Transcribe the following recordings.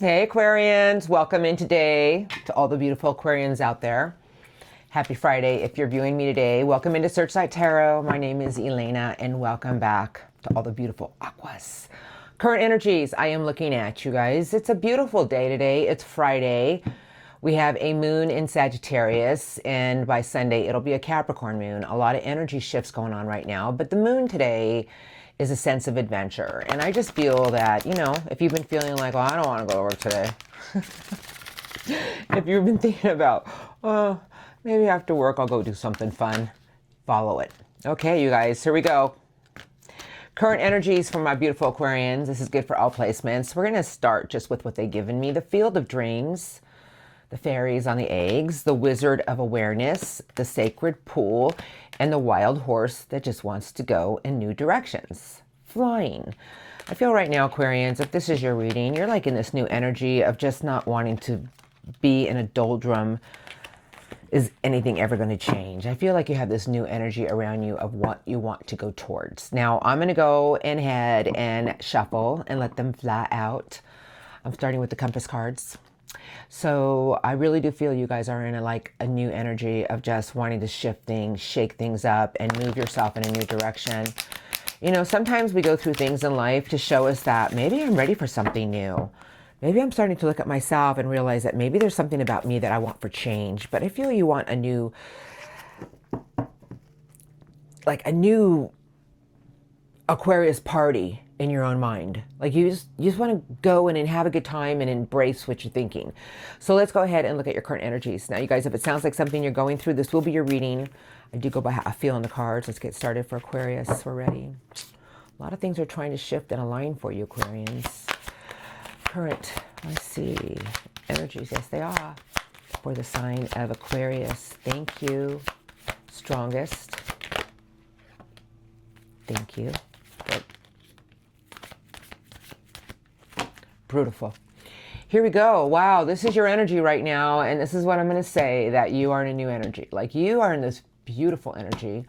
Hey Aquarians, welcome in today to all the beautiful Aquarians out there. Happy Friday if you're viewing me today. Welcome into Searchlight Tarot. My name is Elena and welcome back to all the beautiful Aquas. Current energies I am looking at, you guys. It's a beautiful day today. It's Friday. We have a moon in Sagittarius, and by Sunday it'll be a Capricorn moon. A lot of energy shifts going on right now, but the moon today is a sense of adventure. And I just feel that, if you've been feeling like, well, I don't want to go to work today. If you've been thinking about, oh, maybe after work I'll go do something fun, follow it. Okay, you guys, here we go. Current energies from my beautiful Aquarians. This is good for all placements. We're going to start just with what they've given me. The Field of Dreams, the fairies on the eggs, the Wizard of Awareness, the Sacred Pool, and the wild horse that just wants to go in new directions. Flying. I feel right now, Aquarians, if this is your reading, you're like in this new energy of just not wanting to be in a doldrum. Is anything ever going to change? I feel like you have this new energy around you of what you want to go towards. Now, I'm going to go ahead and shuffle and let them fly out. I'm starting with the compass cards. So I really do feel you guys are in a new energy of just wanting to shift things, shake things up, and move yourself in a new direction. Sometimes we go through things in life to show us that maybe I'm ready for something new. Maybe I'm starting to look at myself and realize that maybe there's something about me that I want for change. But I feel you want a new Aquarius party in your own mind. Like you just want to go and have a good time and embrace what you're thinking. So let's go ahead and look at your current energies. Now, you guys, if it sounds like something you're going through, this will be your reading. I do go by how I feel on the cards. Let's get started for Aquarius. We're ready. A lot of things are trying to shift and align for you, Aquarians. Current, let's see, energies. Yes, they are. For the sign of Aquarius. Thank you. Strongest. Thank you. Good. Beautiful. Here we go. Wow, this is your energy right now. And this is what I'm going to say, that you are in a new energy. Like you are in this beautiful energy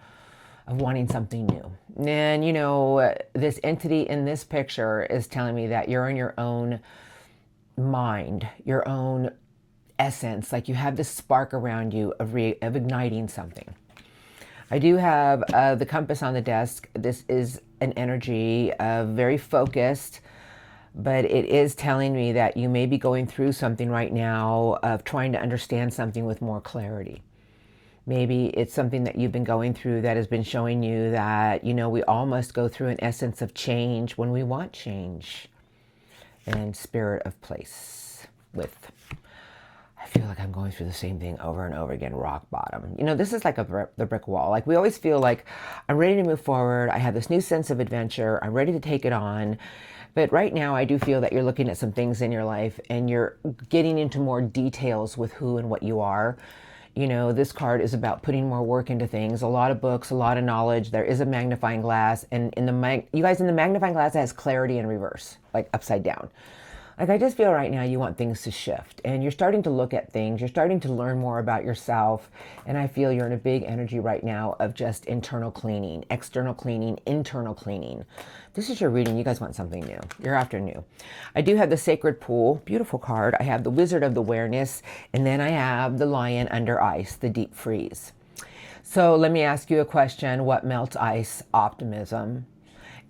of wanting something new. And, this entity in this picture is telling me that you're in your own mind, your own essence. Like you have this spark around you of igniting something. I do have the compass on the desk. This is an energy very focused, but it is telling me that you may be going through something right now of trying to understand something with more clarity. Maybe it's something that you've been going through that has been showing you that, we all must go through an essence of change when we want change. And spirit of place with, I feel like I'm going through the same thing over and over again, rock bottom. This is like the brick wall. Like we always feel like I'm ready to move forward. I have this new sense of adventure. I'm ready to take it on. But right now I do feel that you're looking at some things in your life and you're getting into more details with who and what you are. This card is about putting more work into things, a lot of books, a lot of knowledge. There is a magnifying glass, and in the magnifying glass, it has clarity in reverse, like upside down. Like I just feel right now you want things to shift, and you're starting to look at things. You're starting to learn more about yourself, and I feel you're in a big energy right now of just internal cleaning, external cleaning, internal cleaning. This is your reading. You guys want something new. You're after new. I do have the Sacred Pool, beautiful card. I have the Wizard of Awareness, and then I have the Lion Under Ice, the Deep Freeze. So let me ask you a question. What melts ice? Optimism.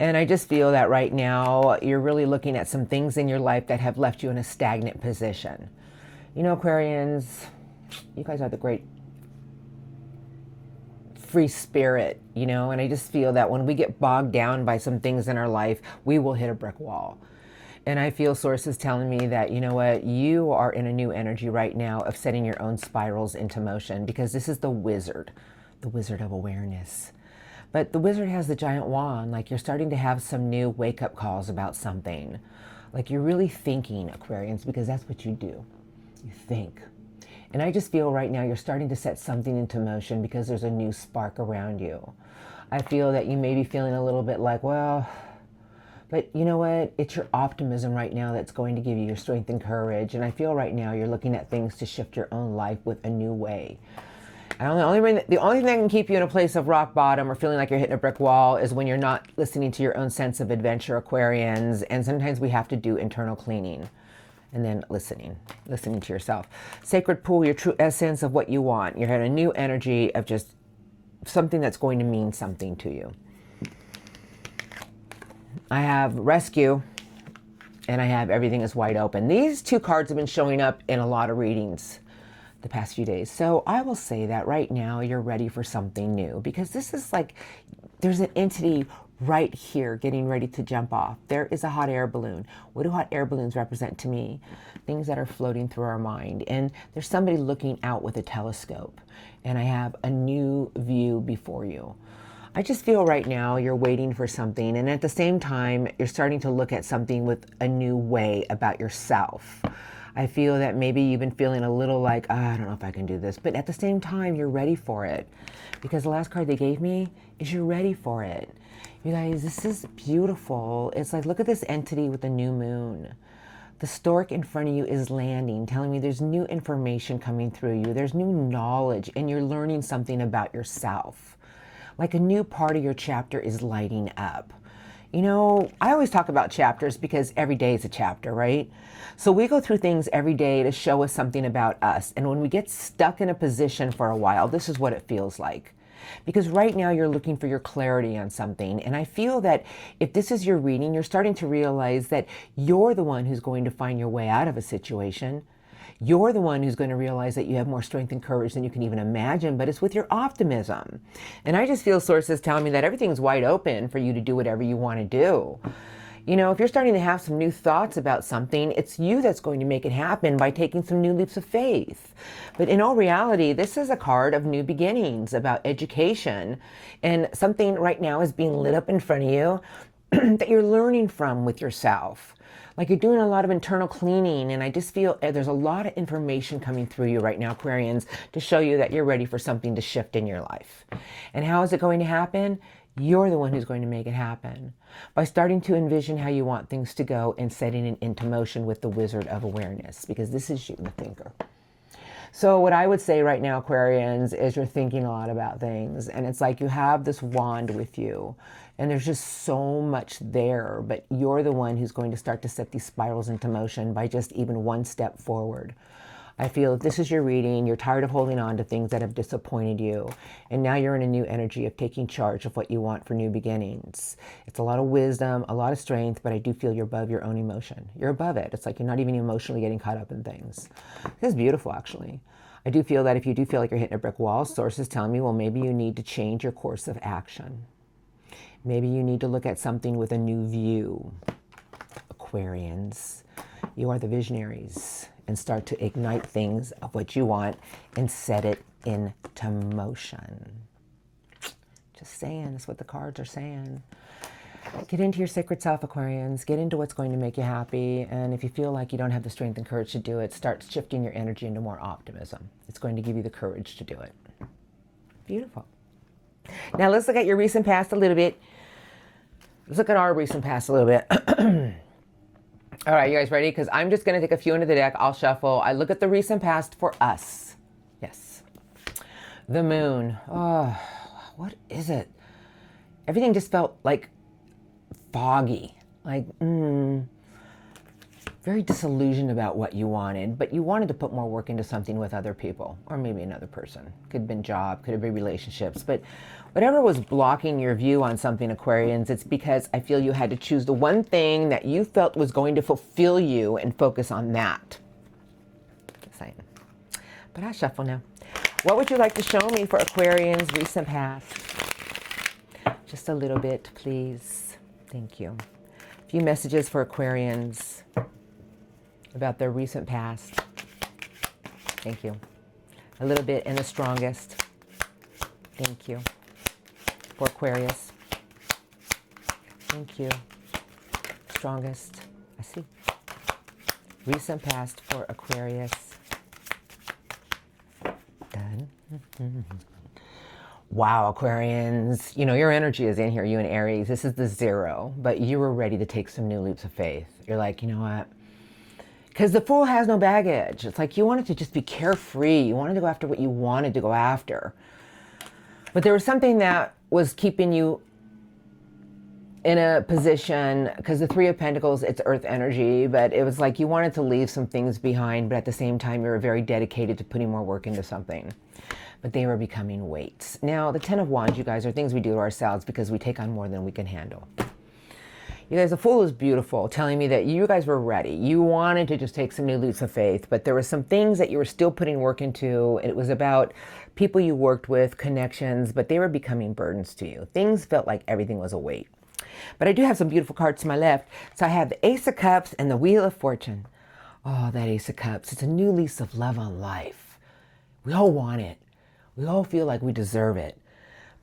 And I just feel that right now you're really looking at some things in your life that have left you in a stagnant position. Aquarians, you guys are the great free spirit, and I just feel that when we get bogged down by some things in our life, we will hit a brick wall. And I feel sources telling me that, you are in a new energy right now of setting your own spirals into motion, because this is the Wizard of Awareness. But the Wizard has the giant wand. Like you're starting to have some new wake-up calls about something. Like you're really thinking, Aquarians, because that's what you do. You think. And I just feel right now you're starting to set something into motion because there's a new spark around you. I feel that you may be feeling a little bit like, well, but you know what? It's your optimism right now that's going to give you your strength and courage. And I feel right now you're looking at things to shift your own life with a new way. And the only thing that can keep you in a place of rock bottom or feeling like you're hitting a brick wall is when you're not listening to your own sense of adventure, Aquarians. And sometimes we have to do internal cleaning. and then listening to yourself. Sacred pool, your true essence of what you want. You're in a new energy of just something that's going to mean something to you. I have rescue, and I have everything is wide open. These two cards have been showing up in a lot of readings the past few days. So I will say that right now you're ready for something new, because this is like, there's an entity right here getting ready to jump off. There is a hot air balloon. What do hot air balloons represent to me? Things that are floating through our mind. And there's somebody looking out with a telescope. And I have a new view before you. I just feel right now you're waiting for something. And at the same time, you're starting to look at something with a new way about yourself. I feel that maybe you've been feeling a little like, oh, I don't know if I can do this. But at the same time, you're ready for it. Because the last card they gave me is you're ready for it. You guys, this is beautiful. It's like, look at this entity with the new moon. The stork in front of you is landing, telling me there's new information coming through you. There's new knowledge, and you're learning something about yourself. Like a new part of your chapter is lighting up. You know, I always talk about chapters because every day is a chapter, right? So we go through things every day to show us something about us. And when we get stuck in a position for a while, this is what it feels like. Because right now you're looking for your clarity on something. And I feel that if this is your reading, you're starting to realize that you're the one who's going to find your way out of a situation. You're the one who's going to realize that you have more strength and courage than you can even imagine, but it's with your optimism. And I just feel sources telling me that everything's wide open for you to do whatever you want to do. You know, if you're starting to have some new thoughts about something, it's you that's going to make it happen by taking some new leaps of faith. But in all reality, this is a card of new beginnings, about education. And something right now is being lit up in front of you that you're learning from with yourself. Like you're doing a lot of internal cleaning, and I just feel there's a lot of information coming through you right now, Aquarians, to show you that you're ready for something to shift in your life. And how is it going to happen? You're the one who's going to make it happen by starting to envision how you want things to go and setting it into motion with the Wizard of Awareness, because this is you, the thinker. So what I would say right now, Aquarians, is you're thinking a lot about things, and it's like you have this wand with you, and there's just so much there, but you're the one who's going to start to set these spirals into motion by just even one step forward. I feel if this is your reading, you're tired of holding on to things that have disappointed you. And now you're in a new energy of taking charge of what you want for new beginnings. It's a lot of wisdom, a lot of strength, but I do feel you're above your own emotion. You're above it. It's like you're not even emotionally getting caught up in things. This is beautiful, actually. I do feel that if you do feel like you're hitting a brick wall, sources tell me, well, maybe you need to change your course of action. Maybe you need to look at something with a new view. Aquarians, you are the visionaries. And start to ignite things of what you want and set it into motion. Just saying, that's what the cards are saying. Get into your sacred self, Aquarians. Get into what's going to make you happy. And if you feel like you don't have the strength and courage to do it, start shifting your energy into more optimism. It's going to give you the courage to do it. Beautiful. Now let's look at your recent past a little bit. Let's look at our recent past a little bit. All right, you guys ready? Because I'm just going to take a few into the deck. I'll shuffle. I look at the recent past for us. Yes. The moon. Oh, what is it? Everything just felt like foggy. Like, very disillusioned about what you wanted, but you wanted to put more work into something with other people, or maybe another person. Could have been job, could have been relationships, but whatever was blocking your view on something, Aquarians, it's because I feel you had to choose the one thing that you felt was going to fulfill you and focus on that. Just saying. But I'll shuffle now. What would you like to show me for Aquarians' recent past? Just a little bit, please. Thank you. A few messages for Aquarians about their recent past. Thank you. A little bit in the strongest. Thank you. For Aquarius. Thank you. Strongest. I see. Recent past for Aquarius. Done. Wow, Aquarians. You know, your energy is in here, you and Aries. This is the 0, but you were ready to take some new leaps of faith. You're like, you know what? Because the Fool has no baggage. It's like you wanted to just be carefree. You wanted to go after what you wanted to go after. But there was something that was keeping you in a position, because the Three of Pentacles, it's earth energy, but it was like you wanted to leave some things behind, but at the same time, you were very dedicated to putting more work into something. But they were becoming weights. Now, the Ten of Wands, you guys, are things we do to ourselves because we take on more than we can handle. You guys, the Fool is beautiful, telling me that you guys were ready. You wanted to just take some new leaps of faith, but there were some things that you were still putting work into. It was about people you worked with, connections, but they were becoming burdens to you. Things felt like everything was a weight. But I do have some beautiful cards to my left. So I have the Ace of Cups and the Wheel of Fortune. Oh, that Ace of Cups. It's a new lease of love on life. We all want it. We all feel like we deserve it.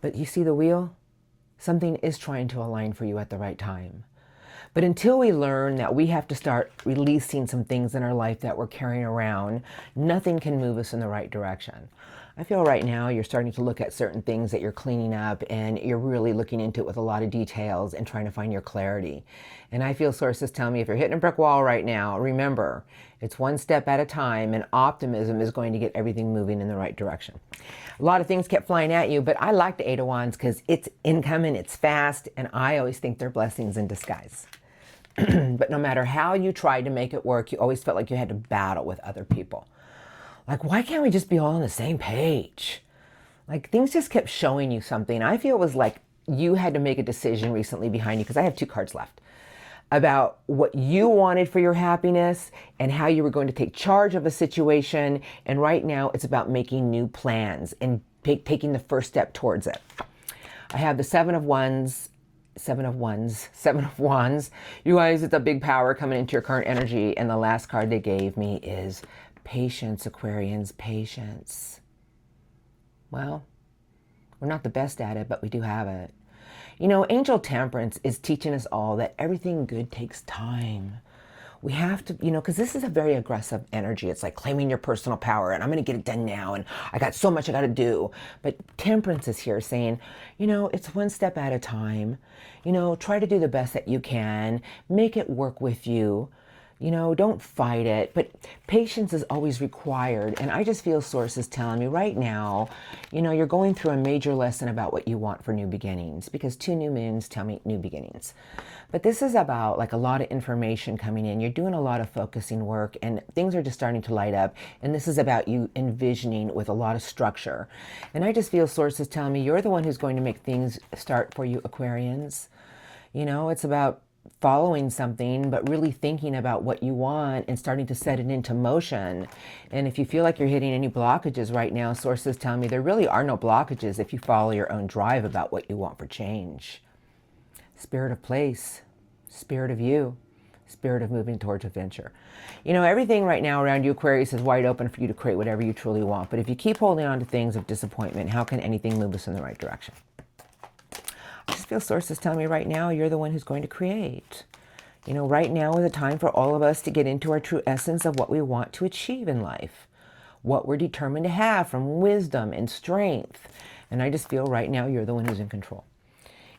But you see the wheel? Something is trying to align for you at the right time. But until we learn that we have to start releasing some things in our life that we're carrying around, nothing can move us in the right direction. I feel right now you're starting to look at certain things that you're cleaning up, and you're really looking into it with a lot of details and trying to find your clarity. And I feel sources tell me if you're hitting a brick wall right now, remember, it's one step at a time, and optimism is going to get everything moving in the right direction. A lot of things kept flying at you, but I like the Eight of Wands because it's incoming, it's fast, and I always think they're blessings in disguise. But no matter how you tried to make it work, you always felt like you had to battle with other people. Like, why can't we just be all on the same page? Like, things just kept showing you something. I feel it was like you had to make a decision recently behind you, because I have 2 cards left, about what you wanted for your happiness and how you were going to take charge of a situation. And right now it's about making new plans and taking the first step towards it. I have the Seven of Wands. You guys, it's a big power coming into your current energy. And the last card they gave me is patience, Aquarians, patience. Well, we're not the best at it, but we do have it. You know, Angel Temperance is teaching us all that everything good takes time. We have to, you know, because this is a very aggressive energy. It's like claiming your personal power, and I'm going to get it done now, and I got so much I got to do. But Temperance is here saying, you know, it's one step at a time. You know, try to do the best that you can. Make it work with you. You know, don't fight it, but patience is always required. And I just feel sources telling me right now, you know, you're going through a major lesson about what you want for new beginnings, because 2 new moons tell me new beginnings. But this is about like a lot of information coming in. You're doing a lot of focusing work, and things are just starting to light up. And this is about you envisioning with a lot of structure. And I just feel sources telling me you're the one who's going to make things start for you, Aquarians. You know, it's about following something, but really thinking about what you want and starting to set it into motion. And if you feel like you're hitting any blockages right now, sources tell me there really are no blockages if you follow your own drive about what you want for change. Spirit of place, spirit of you, spirit of moving towards adventure. You know, everything right now around you, Aquarius, is wide open for you to create whatever you truly want. But if you keep holding on to things of disappointment, how can anything move us in the right direction? I just feel sources telling me right now you're the one who's going to create. You know, right now is a time for all of us to get into our true essence of what we want to achieve in life, what we're determined to have from wisdom and strength. And I just feel right now you're the one who's in control.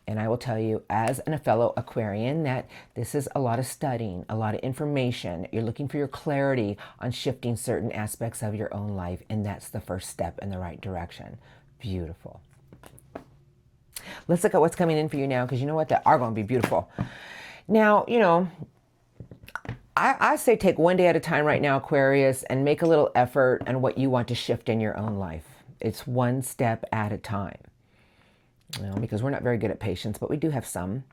And I will tell you, as a fellow Aquarian, that this is a lot of studying, a lot of information. You're looking for your clarity on shifting certain aspects of your own life, and that's the first step in the right direction. Beautiful. Let's look at what's coming in for you now, because you know what? They are going to be beautiful. Now, you know, I say take one day at a time right now, Aquarius, and make a little effort on what you want to shift in your own life. It's one step at a time. You know, because we're not very good at patience, but we do have some.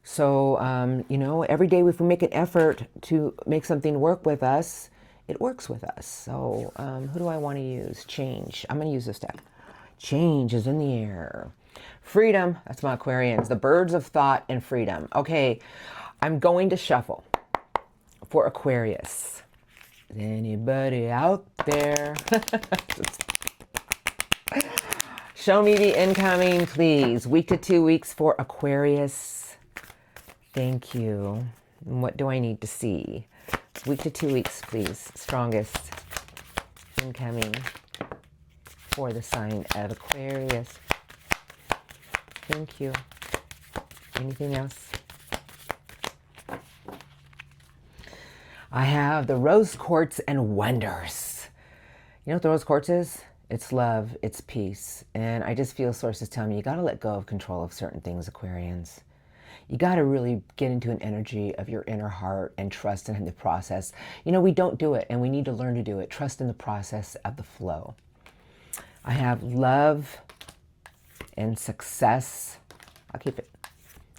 So, you know, every day if we make an effort to make something work with us, it works with us. So who do I want to use? Change. I'm going to use this deck. Change is in the air. Freedom. That's my Aquarians. The birds of thought and freedom. Okay, I'm going to shuffle for Aquarius. Is anybody out there? Show me the incoming, please. Week to 2 weeks for Aquarius. Thank you. And what do I need to see? Week to 2 weeks, please. Strongest incoming for the sign of Aquarius. Thank you. Anything else? I have the rose quartz and wonders. You know what the rose quartz is? It's love, it's peace. And I just feel sources tell me you got to let go of control of certain things, Aquarians. You got to really get into an energy of your inner heart and trust in the process. You know, we don't do it, and we need to learn to do it. Trust in the process of the flow. I have love and success. I'll keep it.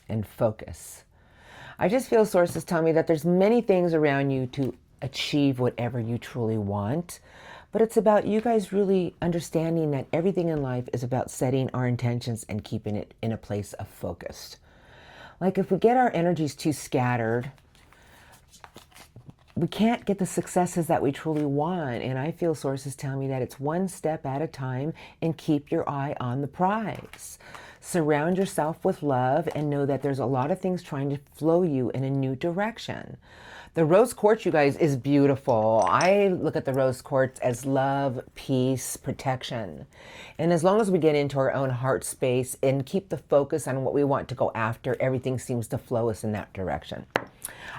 And focus. I just feel sources tell me that there's many things around you to achieve whatever you truly want. But it's about you guys really understanding that everything in life is about setting our intentions and keeping it in a place of focus. Like if we get our energies too scattered, we can't get the successes that we truly want. And I feel sources tell me that it's one step at a time and keep your eye on the prize. Surround yourself with love and know that there's a lot of things trying to flow you in a new direction. The rose quartz, you guys, is beautiful. I look at the rose quartz as love, peace, protection. And as long as we get into our own heart space and keep the focus on what we want to go after, everything seems to flow us in that direction.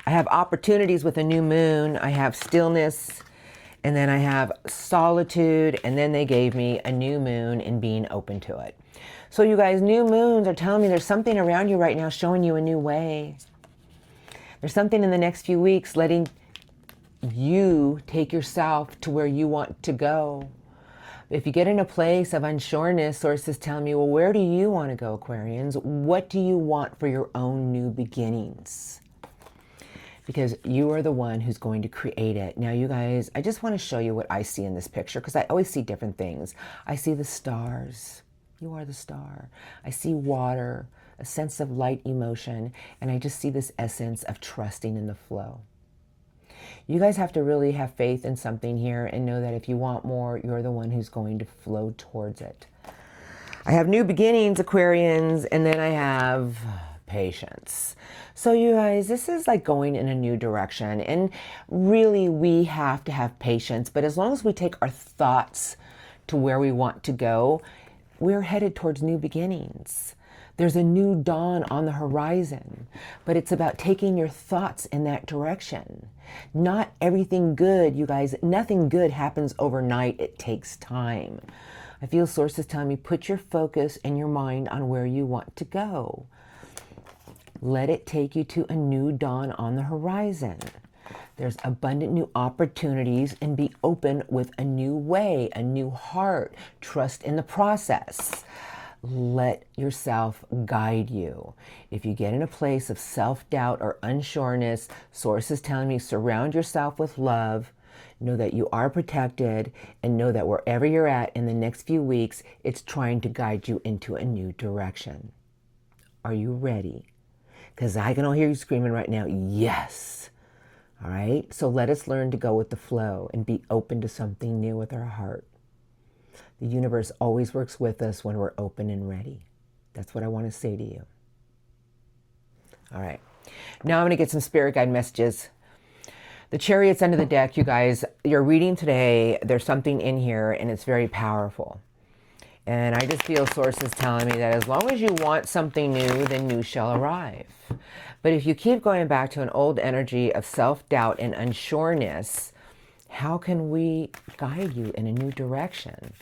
I have opportunities with a new moon. I have stillness, and then I have solitude, and then they gave me a new moon and being open to it. So you guys, new moons are telling me there's something around you right now showing you a new way. There's something in the next few weeks letting you take yourself to where you want to go. If you get in a place of unsureness, sources tell me, well, where do you want to go, Aquarians? What do you want for your own new beginnings? Because you are the one who's going to create it. Now, you guys, I just want to show you what I see in this picture because I always see different things. I see the stars. You are the star. I see water, a sense of light emotion, and I just see this essence of trusting in the flow. You guys have to really have faith in something here and know that if you want more, you're the one who's going to flow towards it. I have new beginnings, Aquarians, and then I have patience. So you guys, this is like going in a new direction, and really we have to have patience, but as long as we take our thoughts to where we want to go, we're headed towards new beginnings. There's a new dawn on the horizon, but it's about taking your thoughts in that direction. Not everything good, you guys, nothing good happens overnight. It takes time. I feel sources telling me, put your focus and your mind on where you want to go. Let it take you to a new dawn on the horizon. There's abundant new opportunities, and be open with a new way, a new heart. Trust in the process. Let yourself guide you. If you get in a place of self-doubt or unsureness, sources telling me surround yourself with love. Know that you are protected, and know that wherever you're at in the next few weeks, it's trying to guide you into a new direction. Are you ready? Because I can all hear you screaming right now, yes. All right, so let us learn to go with the flow and be open to something new with our heart. The universe always works with us when we're open and ready. That's what I want to say to you. All right, now I'm going to get some spirit guide messages. The Chariot's under the deck, you guys. Your reading today, there's something in here, and it's very powerful. And I just feel sources telling me that as long as you want something new, then new shall arrive. But if you keep going back to an old energy of self-doubt and unsureness, how can we guide you in a new direction?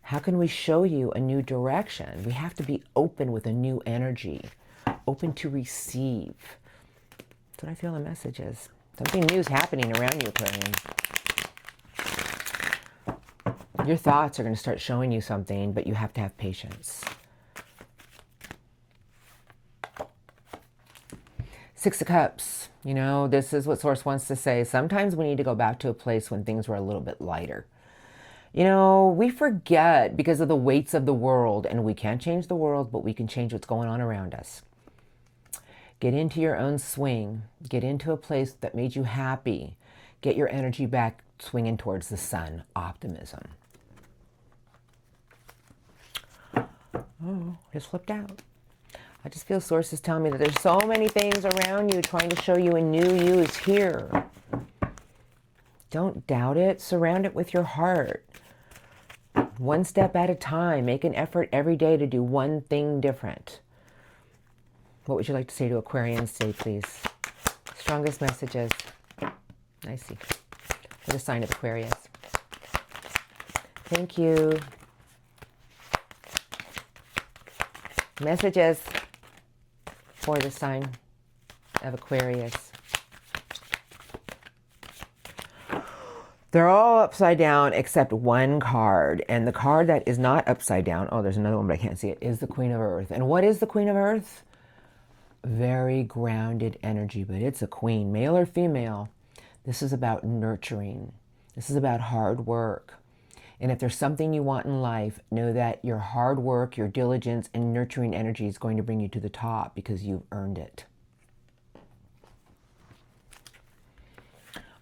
How can we show you a new direction? We have to be open with a new energy, open to receive. That's what I feel the message is. Something new is happening around you, Aquarian. Your thoughts are going to start showing you something, but you have to have patience. Six of Cups. You know, this is what Source wants to say. Sometimes we need to go back to a place when things were a little bit lighter. You know, we forget because of the weights of the world, and we can't change the world, but we can change what's going on around us. Get into your own swing. Get into a place that made you happy. Get your energy back swinging towards the sun. Optimism. Oh, just flipped out. I just feel sources telling me that there's so many things around you trying to show you a new you is here. Don't doubt it. Surround it with your heart. One step at a time. Make an effort every day to do one thing different. What would you like to say to Aquarians today, please? Strongest messages. I see. For the sign of Aquarius. Thank you. for the sign of Aquarius. They're all upside down except one card. And the card that is not upside down, oh, there's another one, but I can't see it, is the Queen of Earth. And what is the Queen of Earth? Very grounded energy, but it's a queen, male or female. This is about nurturing. This is about hard work. And if there's something you want in life, know that your hard work, your diligence, and nurturing energy is going to bring you to the top because you've earned it.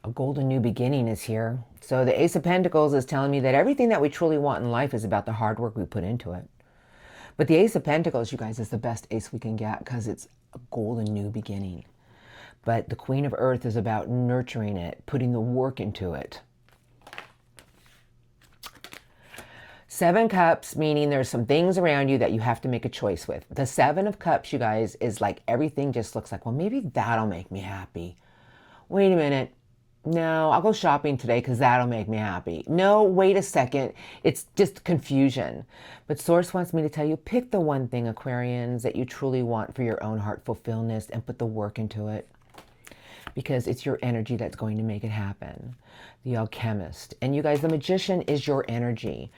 A golden new beginning is here. So the Ace of Pentacles is telling me that everything that we truly want in life is about the hard work we put into it. But the Ace of Pentacles, you guys, is the best ace we can get because it's a golden new beginning. But the Queen of Earth is about nurturing it, putting the work into it. 7 Cups, meaning there's some things around you that you have to make a choice with. The 7 of Cups, you guys, is like everything just looks like, well, maybe that'll make me happy. Wait a minute. No, I'll go shopping today because that'll make me happy. No, wait a second. It's just confusion. But Source wants me to tell you, pick the one thing, Aquarians, that you truly want for your own heart fulfillment and put the work into it. Because it's your energy that's going to make it happen. The Alchemist. And you guys, the Magician is your energy.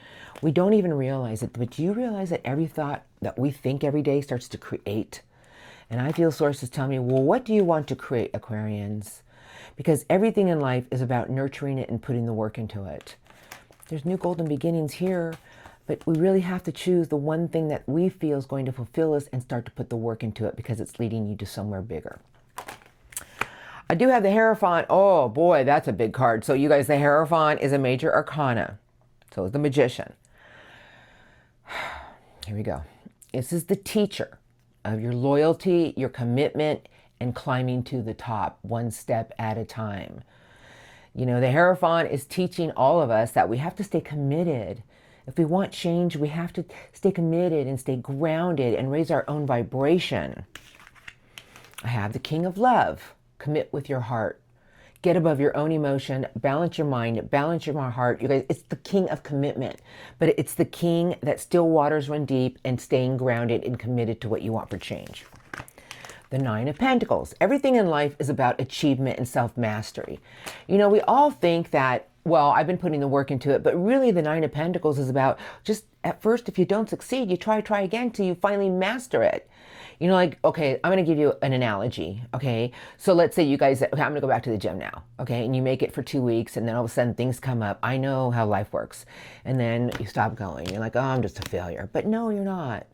We don't even realize it, but do you realize that every thought that we think every day starts to create? And I feel Source is telling me, well, what do you want to create, Aquarians? Because everything in life is about nurturing it and putting the work into it. There's new golden beginnings here, but we really have to choose the one thing that we feel is going to fulfill us and start to put the work into it because it's leading you to somewhere bigger. I do have the Hierophant. Oh boy, that's a big card. So you guys, the Hierophant is a major arcana. So is the Magician. Here we go. This is the teacher of your loyalty, your commitment, and climbing to the top, one step at a time. You know, the Hierophant is teaching all of us that we have to stay committed. If we want change, we have to stay committed and stay grounded and raise our own vibration. I have the King of Love. Commit with your heart. Get above your own emotion. Balance your mind. Balance your heart. You guys, it's the king of commitment. But it's the king that still waters run deep and staying grounded and committed to what you want for change. The 9 of Pentacles. Everything in life is about achievement and self-mastery. You know, we all think that, well, I've been putting the work into it, but really the 9 of Pentacles is about just at first, if you don't succeed, you try again till you finally master it. You know, like, okay, I'm going to give you an analogy, okay? So let's say you guys, okay, I'm going to go back to the gym now, okay? And you make it for 2 weeks and then all of a sudden things come up. I know how life works. And then you stop going. You're like, oh, I'm just a failure. But no, you're not.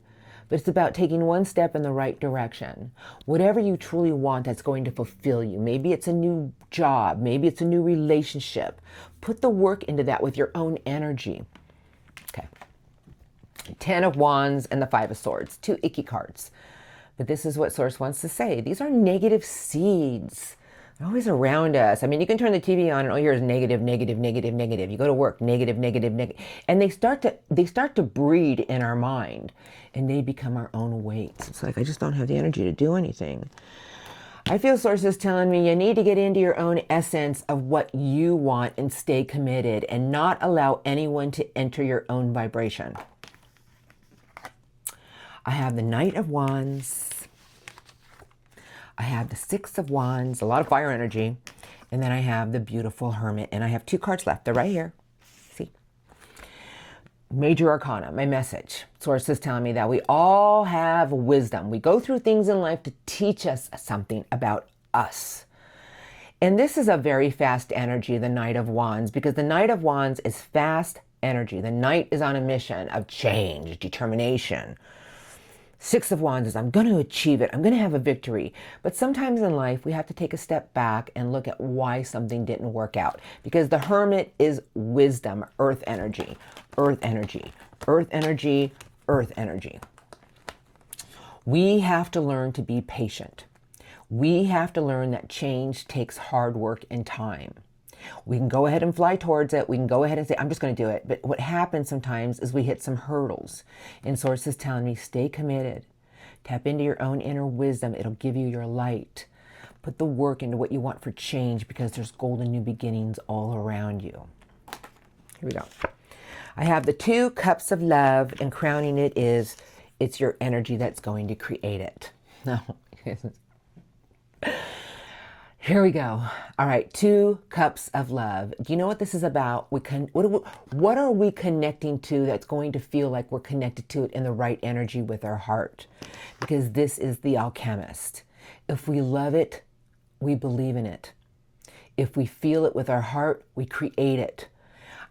But it's about taking one step in the right direction. Whatever you truly want that's going to fulfill you. Maybe it's a new job. Maybe it's a new relationship. Put the work into that with your own energy. Okay. 10 of Wands and the 5 of Swords. 2 icky cards. But this is what Source wants to say. These are negative seeds. They're always around us. I mean, you can turn the TV on and all you hear is negative, negative, negative, negative. You go to work, negative, negative, negative. And they start to breed in our mind and they become our own weights. It's like, I just don't have the energy to do anything. I feel Source is telling me you need to get into your own essence of what you want and stay committed and not allow anyone to enter your own vibration. I have the Knight of Wands. I have the 6 of Wands, a lot of fire energy. And then I have the beautiful Hermit. And I have 2 cards left. They're right here. See? Major Arcana, my message. Source is telling me that we all have wisdom. We go through things in life to teach us something about us. And this is a very fast energy, the Knight of Wands, because the Knight of Wands is fast energy. The Knight is on a mission of change, determination. 6 of Wands is, I'm going to achieve it. I'm going to have a victory. But sometimes in life, we have to take a step back and look at why something didn't work out. Because the Hermit is wisdom, earth energy, earth energy, earth energy, earth energy. We have to learn to be patient. We have to learn that change takes hard work and time. We can go ahead and fly towards it. We can go ahead and say, I'm just going to do it. But what happens sometimes is we hit some hurdles. And Source is telling me, stay committed. Tap into your own inner wisdom. It'll give you your light. Put the work into what you want for change because there's golden new beginnings all around you. Here we go. I have the 2 cups of love, and crowning it is, it's your energy that's going to create it. No, Here we go. All right, 2 cups of love. Do you know what this is about? What are we connecting to that's going to feel like we're connected to it in the right energy with our heart? Because this is the alchemist. If we love it, we believe in it. If we feel it with our heart, we create it.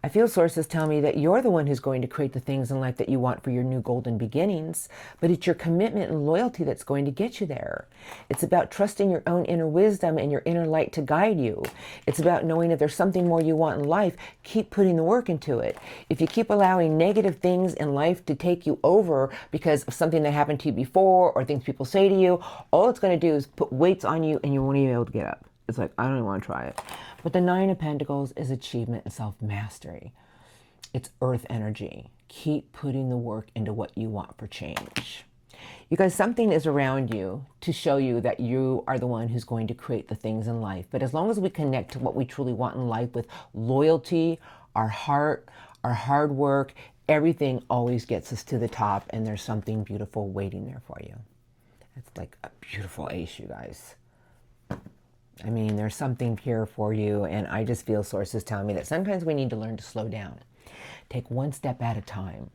I feel sources tell me that you're the one who's going to create the things in life that you want for your new golden beginnings, but it's your commitment and loyalty that's going to get you there. It's about trusting your own inner wisdom and your inner light to guide you. It's about knowing if there's something more you want in life, keep putting the work into it. If you keep allowing negative things in life to take you over because of something that happened to you before or things people say to you, all it's going to do is put weights on you and you won't even be able to get up. It's like, I don't even want to try it. But the 9 of Pentacles is achievement and self-mastery. It's earth energy. Keep putting the work into what you want for change. You guys, something is around you to show you that you are the one who's going to create the things in life. But as long as we connect to what we truly want in life with loyalty, our heart, our hard work, everything always gets us to the top, and there's something beautiful waiting there for you. It's like a beautiful ace, you guys. I mean, there's something here for you, and I just feel sources telling me that sometimes we need to learn to slow down. Take one step at a time.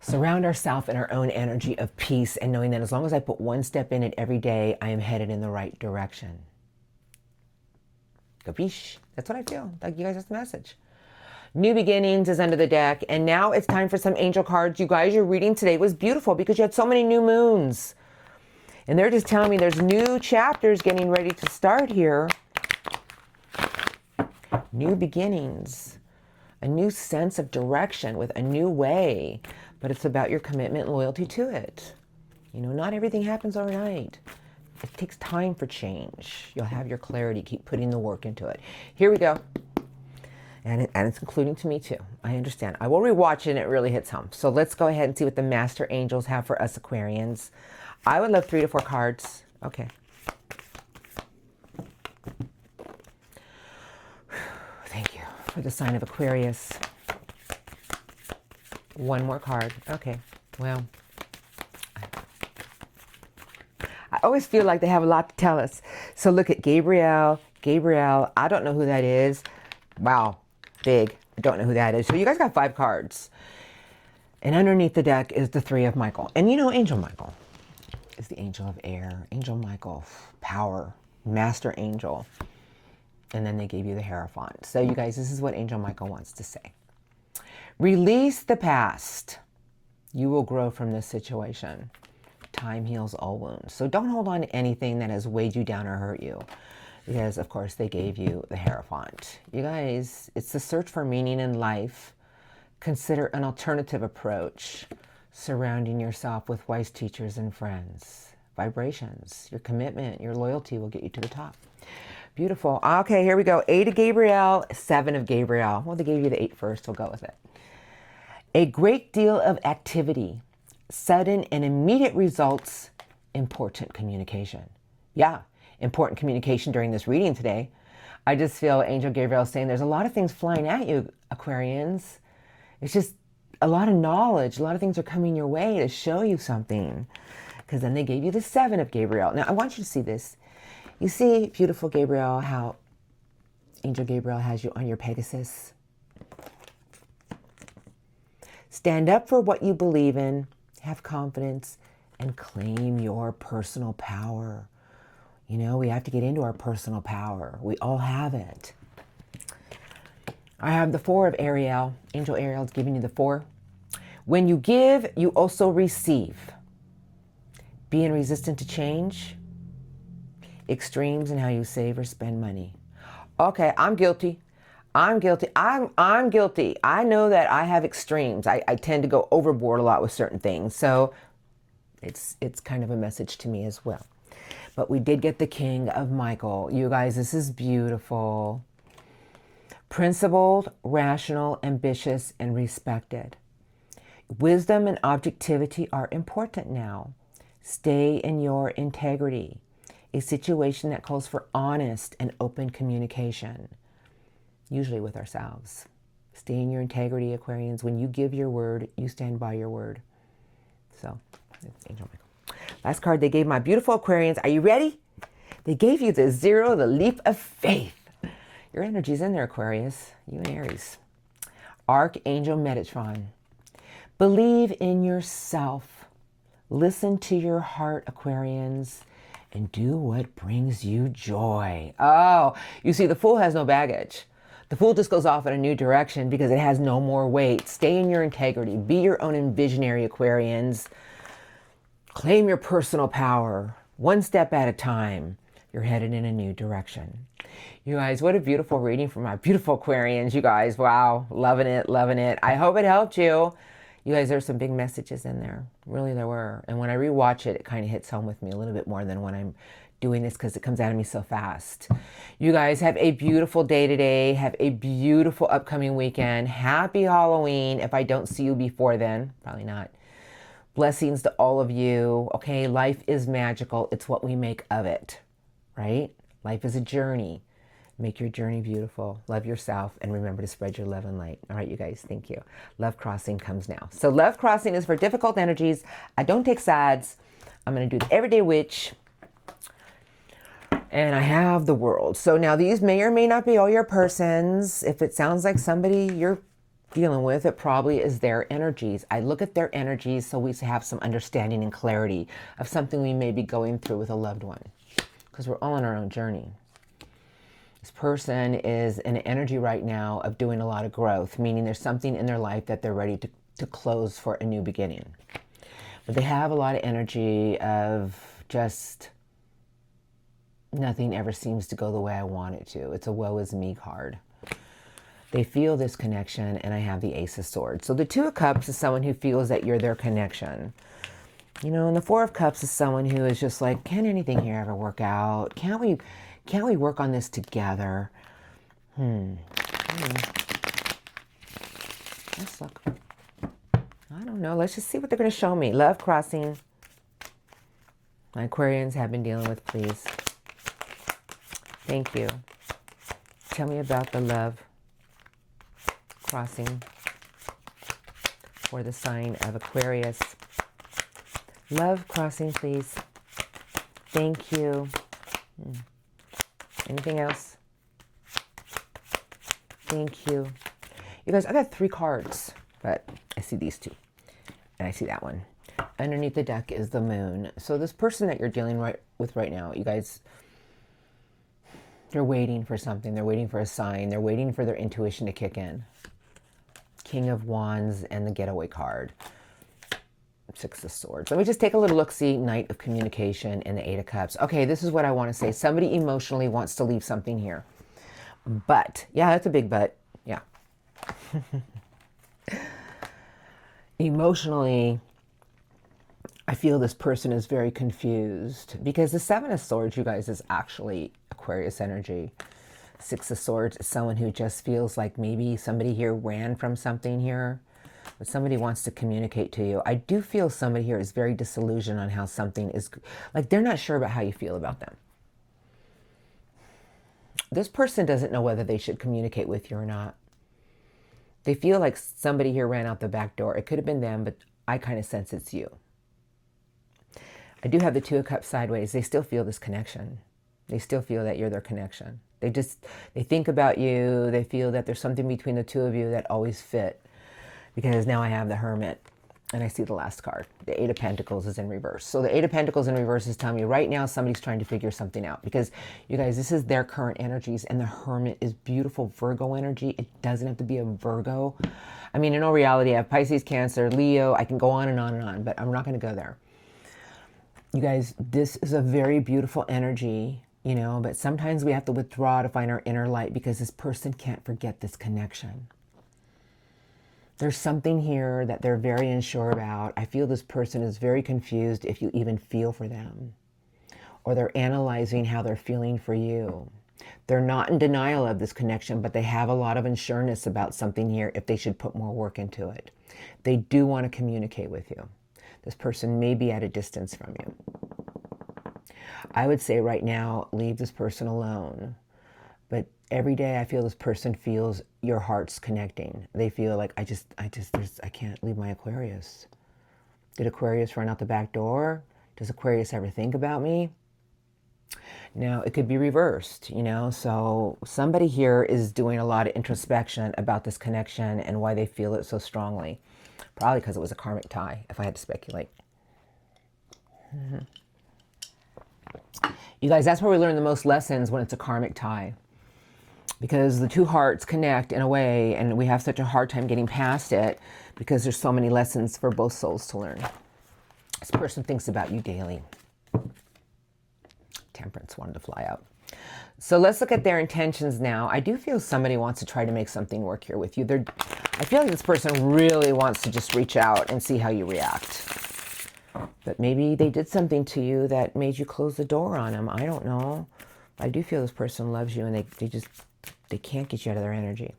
Surround ourselves in our own energy of peace and knowing that as long as I put one step in it every day, I am headed in the right direction. Capiche? That's what I feel. Like, you guys, that's the message. New beginnings is under the deck, and now it's time for some angel cards. You guys, your reading today was beautiful because you had so many new moons. And they're just telling me there's new chapters getting ready to start here. New beginnings. A new sense of direction with a new way. But it's about your commitment and loyalty to it. You know, not everything happens overnight. It takes time for change. You'll have your clarity. Keep putting the work into it. Here we go. And it's including to me too. I understand. I will rewatch it and it really hits home. So let's go ahead and see what the Master Angels have for us Aquarians. I would love 3 to 4 cards. Okay. Thank you for the sign of Aquarius. 1 more card. Okay. Well, I always feel like they have a lot to tell us. So look at Gabriel. Gabriel, I don't know who that is. Wow. Big. I don't know who that is. So you guys got 5 cards. And underneath the deck is the 3 of Michael. And you know Angel Michael is the angel of air. Angel Michael, power, master angel. And then they gave you the Hierophant. So you guys, this is what Angel Michael wants to say. Release the past. You will grow from this situation. Time heals all wounds. So don't hold on to anything that has weighed you down or hurt you. Because, of course, they gave you the Hierophant. You guys, it's the search for meaning in life. Consider an alternative approach. Surrounding yourself with wise teachers and friends. Vibrations, your commitment, your loyalty will get you to the top. Beautiful. Okay, here we go. 8 of Gabriel, 7 of Gabriel. Well, they gave you the 8 first. We'll go with it. A great deal of activity, sudden and immediate results, important communication. Yeah, important communication during this reading today. I just feel Angel Gabriel saying there's a lot of things flying at you, Aquarians. It's just a lot of knowledge, a lot of things are coming your way to show you something. Because then they gave you the 7 of Gabriel. Now, I want you to see this. You see, beautiful Gabriel, how Angel Gabriel has you on your Pegasus. Stand up for what you believe in, have confidence, and claim your personal power. You know, we have to get into our personal power. We all have it. I have the 4 of Ariel. Angel Ariel is giving you the 4. When you give, you also receive. Being resistant to change. Extremes in how you save or spend money. Okay, I'm guilty. I'm guilty. I'm guilty. I know that I have extremes. I tend to go overboard a lot with certain things. So it's kind of a message to me as well. But we did get the King of Michael. You guys, this is beautiful. Principled, rational, ambitious, and respected. Wisdom and objectivity are important now. Stay in your integrity. A situation that calls for honest and open communication, usually with ourselves. Stay in your integrity, Aquarians. When you give your word, you stand by your word. So, Angel Michael. Last card they gave my beautiful Aquarians. Are you ready? They gave you the 0, the leap of faith. Your energy's in there, Aquarius. You and Aries. Archangel Metatron. Believe in yourself. Listen to your heart, Aquarians, and do what brings you joy. Oh, you see, the Fool has no baggage. The Fool just goes off in a new direction because it has no more weight. Stay in your integrity. Be your own visionary, Aquarians. Claim your personal power. One step at a time. You're headed in a new direction. You guys, what a beautiful reading from my beautiful Aquarians. You guys, wow, loving it, loving it. I hope it helped you. You guys, there's some big messages in there. Really, there were. And when I rewatch it, it kind of hits home with me a little bit more than when I'm doing this because it comes out of me so fast. You guys have a beautiful day today. Have a beautiful upcoming weekend. Happy Halloween. If I don't see you before then, probably not. Blessings to all of you. Okay, life is magical. It's what we make of it, right? Life is a journey. Make your journey beautiful. Love yourself. And remember to spread your love and light. All right, you guys. Thank you. Love Crossing comes now. So Love Crossing is for difficult energies. I don't take sides. I'm going to do the Everyday Witch. And I have the World. So now these may or may not be all your persons. If it sounds like somebody you're dealing with, it probably is their energies. I look at their energies so we have some understanding and clarity of something we may be going through with a loved one. Because we're all on our own journey. This person is in an energy right now of doing a lot of growth, meaning there's something in their life that they're ready to close for a new beginning. But they have a lot of energy of just nothing ever seems to go the way I want it to. It's a woe is me card. They feel this connection, and I have the Ace of Swords. So the Two of Cups is someone who feels that you're their connection. You know, and the Four of Cups is someone who is just like, can anything here ever work out? Can't we work on this together? Let's look. I don't know. Let's just see what they're going to show me. Love Crossing. My Aquarians have been dealing with, please. Thank you. Tell me about the Love Crossing for the sign of Aquarius. Love Crossing, please. Thank you. Anything else? Thank you. You guys, I got 3 cards, but I see these 2. And I see that one. Underneath the deck is the Moon. So this person that you're dealing with right now, you guys, they're waiting for something. They're waiting for a sign. They're waiting for their intuition to kick in. King of Wands and the Getaway card. 6 of Swords. Let me just take a little look-see. Knight of Communication and the 8 of Cups. Okay, this is what I want to say. Somebody emotionally wants to leave something here. But, yeah, that's a big but. Yeah. Emotionally, I feel this person is very confused because the 7 of Swords, you guys, is actually Aquarius energy. 6 of Swords is someone who just feels like maybe somebody here ran from something here. But somebody wants to communicate to you. I do feel somebody here is very disillusioned on how something is, like they're not sure about how you feel about them. This person doesn't know whether they should communicate with you or not. They feel like somebody here ran out the back door. It could have been them, but I kind of sense it's you. I do have the 2 of Cups sideways. They still feel this connection. They still feel that you're their connection. They think about you. They feel that there's something between the two of you that always fit. Because now I have the Hermit, and I see the last card. The 8 of Pentacles is in reverse. So the 8 of Pentacles in reverse is telling me right now somebody's trying to figure something out. Because, you guys, this is their current energies, and the Hermit is beautiful Virgo energy. It doesn't have to be a Virgo. I mean, in all reality, I have Pisces, Cancer, Leo. I can go on and on and on, but I'm not going to go there. You guys, this is a very beautiful energy, you know, but sometimes we have to withdraw to find our inner light because this person can't forget this connection. There's something here that they're very unsure about. I feel this person is very confused if you even feel for them. Or they're analyzing how they're feeling for you. They're not in denial of this connection, but they have a lot of unsureness about something here if they should put more work into it. They do want to communicate with you. This person may be at a distance from you. I would say right now, leave this person alone. But every day I feel this person feels your heart's connecting. They feel like, I can't leave my Aquarius. Did Aquarius run out the back door? Does Aquarius ever think about me? Now, it could be reversed, you know, so somebody here is doing a lot of introspection about this connection and why they feel it so strongly. Probably because it was a karmic tie, if I had to speculate. You guys, that's where we learn the most lessons, when it's a karmic tie. Because the two hearts connect in a way, and we have such a hard time getting past it because there's so many lessons for both souls to learn. This person thinks about you daily. Temperance wanted to fly out. So let's look at their intentions now. I do feel somebody wants to try to make something work here with you. I feel like this person really wants to just reach out and see how you react. But maybe they did something to you that made you close the door on them. I don't know. I do feel this person loves you, and they can't get you out of their energy.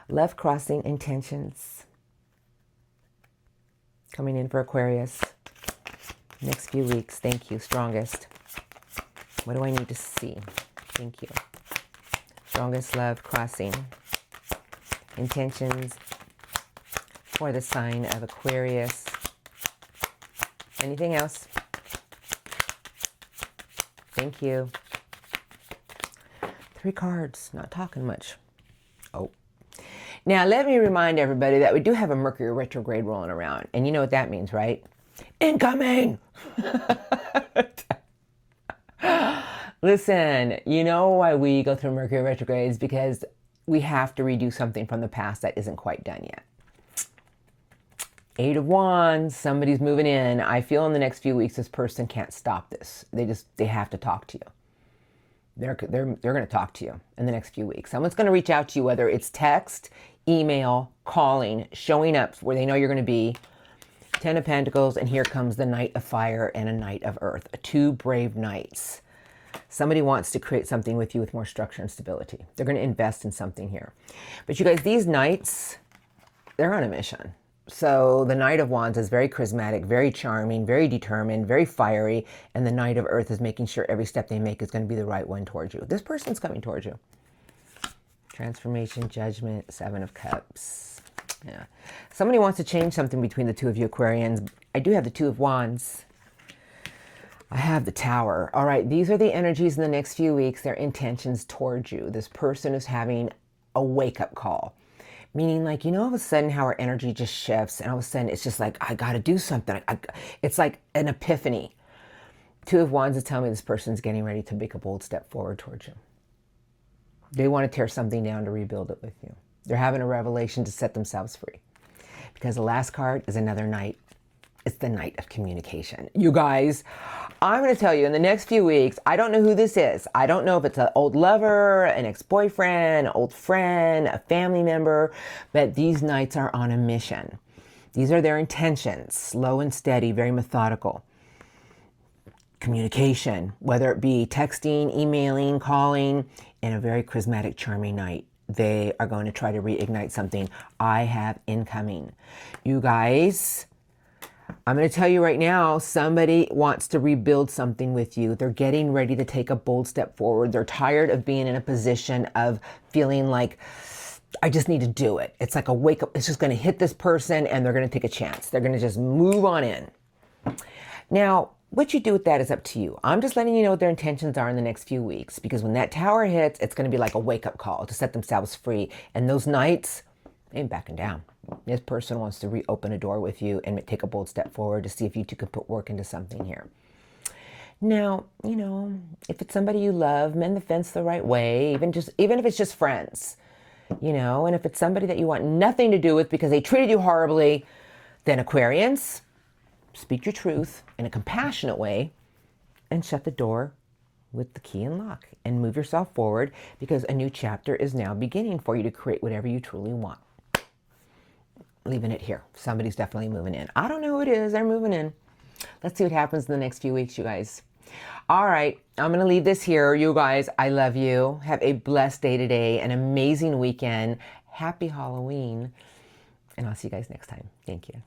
Love crossing intentions. Coming in for Aquarius. Next few weeks. Thank you. Strongest. What do I need to see? Thank you. Strongest love crossing intentions for the sign of Aquarius. Anything else? Thank you. 3 cards. Not talking much. Oh. Now, let me remind everybody that we do have a Mercury retrograde rolling around. And you know what that means, right? Incoming! Listen, you know why we go through Mercury retrogrades? Because we have to redo something from the past that isn't quite done yet. 8 of Wands, somebody's moving in. I feel in the next few weeks this person can't stop this. They have to talk to you. They're going to talk to you in the next few weeks. Someone's going to reach out to you, whether it's text, email, calling, showing up where they know you're going to be. 10 of Pentacles, and here comes the Knight of Fire and a Knight of Earth. 2 brave knights. Somebody wants to create something with you with more structure and stability. They're going to invest in something here. But you guys, these knights, they're on a mission. So the Knight of Wands is very charismatic, very charming, very determined, very fiery. And the Knight of Earth is making sure every step they make is going to be the right one towards you. This person's coming towards you. Transformation, judgment, 7 of Cups. Yeah. Somebody wants to change something between the two of you Aquarians. I do have the 2 of Wands. I have the Tower. All right, these are the energies in the next few weeks, their intentions towards you. This person is having a wake-up call. Meaning, like, you know, all of a sudden how our energy just shifts, and all of a sudden it's just like, I got to do something. It's like an epiphany. 2 of Wands is telling me this person's getting ready to make a bold step forward towards you. They want to tear something down to rebuild it with you. They're having a revelation to set themselves free. Because the last card is another knight. It's the Knight of Communication. You guys, I'm going to tell you in the next few weeks, I don't know who this is. I don't know if it's an old lover, an ex-boyfriend, an old friend, a family member, but these knights are on a mission. These are their intentions, slow and steady, very methodical. Communication, whether it be texting, emailing, calling, and a very charismatic, charming knight. They are going to try to reignite something I have incoming. You guys, I'm going to tell you right now, somebody wants to rebuild something with you. They're getting ready to take a bold step forward. They're tired of being in a position of feeling like, I just need to do it. It's like a wake up. It's just going to hit this person and they're going to take a chance. They're going to just move on in. Now, what you do with that is up to you. I'm just letting you know what their intentions are in the next few weeks, because when that Tower hits, it's going to be like a wake up call to set themselves free. And those knights ain't backing down. This person wants to reopen a door with you and take a bold step forward to see if you two can put work into something here. Now, you know, if it's somebody you love, mend the fence the right way, even if it's just friends, you know, and if it's somebody that you want nothing to do with because they treated you horribly, then Aquarians, speak your truth in a compassionate way and shut the door with the key and lock and move yourself forward, because a new chapter is now beginning for you to create whatever you truly want. Leaving it here. Somebody's definitely moving in. I don't know who it is. They're moving in. Let's see what happens in the next few weeks, you guys. All right. I'm going to leave this here. You guys, I love you. Have a blessed day today. An amazing weekend. Happy Halloween. And I'll see you guys next time. Thank you.